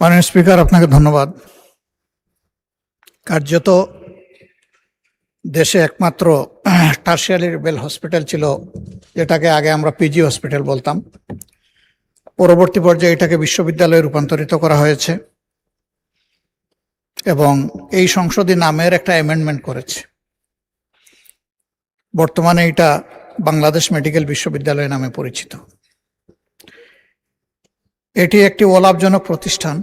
মাননীয় স্পিকার, আপনাকে ধন্যবাদ। কার্যত দেশে একমাত্র টারশিয়ারি লেভেল হসপিটাল ছিল, যেটাকে আগে আমরা পিজি হসপিটাল বলতাম। পরবর্তী পর্যায়ে এটাকে বিশ্ববিদ্যালয়ে রূপান্তরিত করা হয়েছে এবং এই সংসদে নামের একটা অ্যামেন্ডমেন্ট করেছে। বর্তমানে এটা বাংলাদেশ মেডিকেল বিশ্ববিদ্যালয় নামে পরিচিত। এটি একটি অলাভজনক প্রতিষ্ঠান।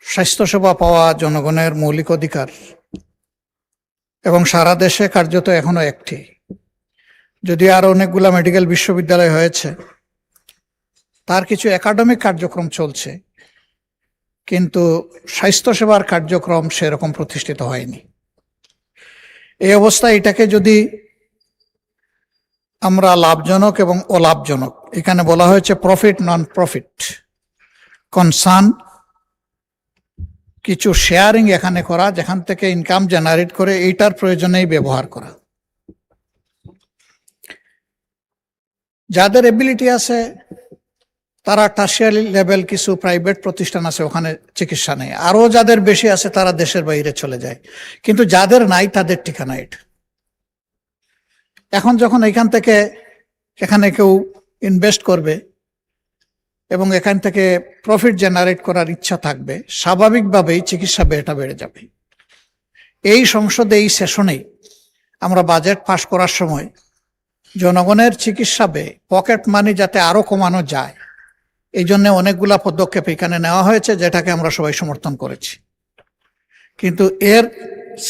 স্বাস্থ্যসেবা পাওয়া জনগণের মৌলিক অধিকার এবং সারা দেশে কার্যত এখনো একটি, যদি আরো অনেকগুলা মেডিকেল বিশ্ববিদ্যালয় হয়েছে, তার কিছু একাডেমিক কার্যক্রম চলছে, কিন্তু স্বাস্থ্যসেবার কার্যক্রম সেরকম প্রতিষ্ঠিত হয়নি। এই অবস্থায় এটাকে যদি আমরা লাভজনক এবং অলাভজনক, এখানে বলা হয়েছে প্রফিট নন প্রফিট কনসার্ন, কিছু শেয়ারিং এখানে করা, যেখান থেকে ইনকাম জেনারেট করে এইটার প্রয়োজনেই ব্যবহার করা। যাদের এবিলিটি আছে তারা টারশিয়ারি লেভেল কিছু প্রাইভেট প্রতিষ্ঠান আছে, ওখানে চিকিৎসা নেই। আরো যাদের বেশি আছে তারা দেশের বাইরে চলে যায়, কিন্তু যাদের নাই তাদের ঠিকানা এটা। এখন যখন এখান থেকে এখানে কেউ ইনভেস্ট করবে এবং এখান থেকে প্রফিট জেনারেট করার ইচ্ছা থাকবে, স্বাভাবিকভাবেই চিকিৎসা ব্যয়টা বেড়ে যাবে। এই সংসদে এই সেশনেই আমরা বাজেট পাশ করার সময় জনগণের চিকিৎসা ব্যয়, পকেট মানি যাতে আরো কমানো যায়, এই জন্য অনেকগুলা পদক্ষেপ এখানে নেওয়া হয়েছে, যেটাকে আমরা সবাই সমর্থন করেছি। কিন্তু এর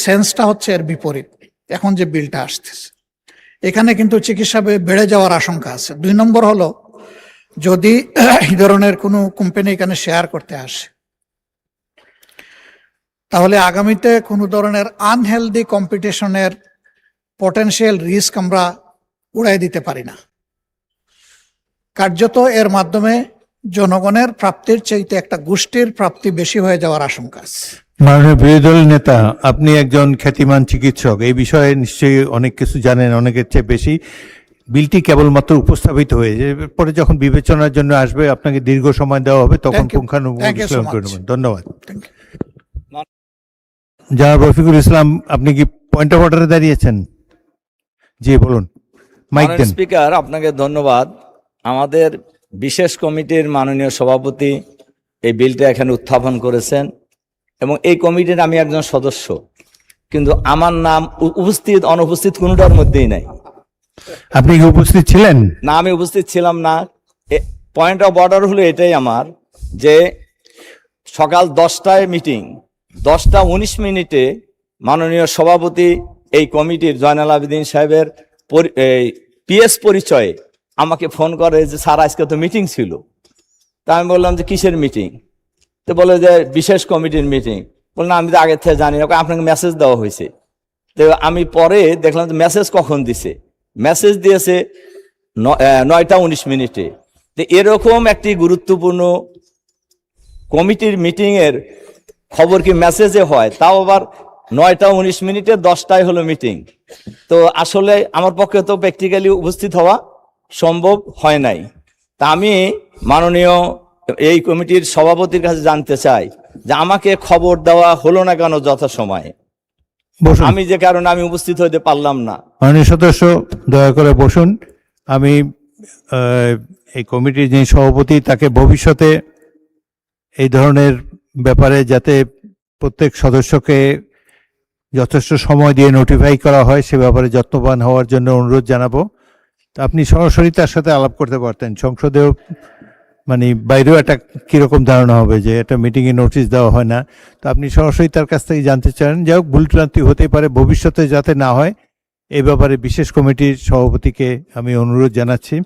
সেন্সটা হচ্ছে এর বিপরীত। এখন যে বিলটা আসতেছে, এখানে কিন্তু চিকিৎসা ব্যয় বেড়ে যাওয়ার আশঙ্কা আছে। 2 নম্বর হলো, যদি এই ধরনের কোনো কোম্পানি এখানে শেয়ার করতে আসে, তাহলে আগামীতে কোনো ধরনের আনহেলদি কম্পিটিশনের পটেনশিয়াল রিস্ক আমরা উড়াই দিতে পারি না। কার্যত এর মাধ্যমে জনগণের প্রাপ্তির চাইতে একটা গোষ্ঠীর প্রাপ্তি বেশি হয়ে যাওয়ার আশঙ্কা আছে। মাননীয় বিরোধী দল নেতা, আপনি একজন খ্যাতিমান চিকিৎসক, এই বিষয়ে নিশ্চয়ই অনেক কিছু জানেন, অনেকের চেয়ে বেশি। বিলটি কেবলমাত্র উপস্থাপিত হয়েছে, পরে যখন বিবেচনার জন্য আসবে আপনাকে দীর্ঘ সময় দেওয়া হবে, তখন পুঙ্খানুপুঙ্খ বিশ্লেষণ করে নেবেন। ধন্যবাদ। জনাব রফিকুল ইসলাম, আপনি কি পয়েন্ট অফ অর্ডারে দাঁড়িয়েছেন? জি বলুন, মাইক দেন। স্পিকার, আপনাকে ধন্যবাদ। আমাদের বিশেষ কমিটির মাননীয় সভাপতি এই বিলটা এখানে উত্থাপন করেছেন এবং এই কমিটির আমি একজন সদস্য, কিন্তু আমার নাম উপস্থিত অনুপস্থিত কোনোটার মধ্যেই নাই। আপনি কি উপস্থিত ছিলেন? না, আমি উপস্থিত ছিলাম না। পয়েন্ট অফ অর্ডার হলো এটাই আমার, যে সকাল 10টায় মিটিং, 10টা 19 মাননীয় সভাপতি এই কমিটির জয়নাল আবেদিন সাহেবের পিএস পরিচয়ে আমাকে ফোন করে যে স্যার আজকে তো মিটিং ছিল। তা আমি বললাম যে কিসের মিটিং? তো বলে যে বিশেষ কমিটির মিটিং। বললাম আমি তো আগের থেকে জানি না, আপনাকে মেসেজ দেওয়া হয়েছে। তো আমি পরে দেখলাম যে মেসেজ কখন দিছে, মেসেজ দিয়েছে 9টা 19। তো এরকম একটি গুরুত্বপূর্ণ কমিটির মিটিং এর খবর কি মেসেজে হয়? তাও আবার 9টা 19 10টায় হলো মিটিং। তো আসলে আমার পক্ষে তো প্র্যাকটিক্যালি উপস্থিত হওয়া সম্ভব হয় নাই। তা আমি মাননীয় এই কমিটির সভাপতির কাছে জানতে চাই যে আমাকে খবর দেওয়া হলো না কেন যথাসময়ে? আমি যে কারণে আমি উপস্থিত হইতে পারলাম না। মাননীয় সদস্য, দয়া করে বসুন। আমি এই কমিটির যিনি সভাপতি, তাকে ভবিষ্যতে এই ধরনের ব্যাপারে যাতে প্রত্যেক সদস্যকে যথেষ্ট সময় দিয়ে নোটিফাই করা হয়, সে ব্যাপারে যত্নবান হওয়ার জন্য অনুরোধ জানাবো। আপনি সরাসরি তার সাথে আলাপ করতে পারতেন, সংসদেও মানে বাইরেও একটা কিরকম ধারণা হবে যে একটা মিটিংয়ে নোটিশ দেওয়া হয় না। তো আপনি সরাসরি তার কাছ থেকে জানতে চান। যাই হোক, ভুলভ্রান্তি হতে পারে, ভবিষ্যতে যাতে না হয় এই ব্যাপারে বিশেষ কমিটির সভাপতিকে আমি অনুরোধ জানাচ্ছি।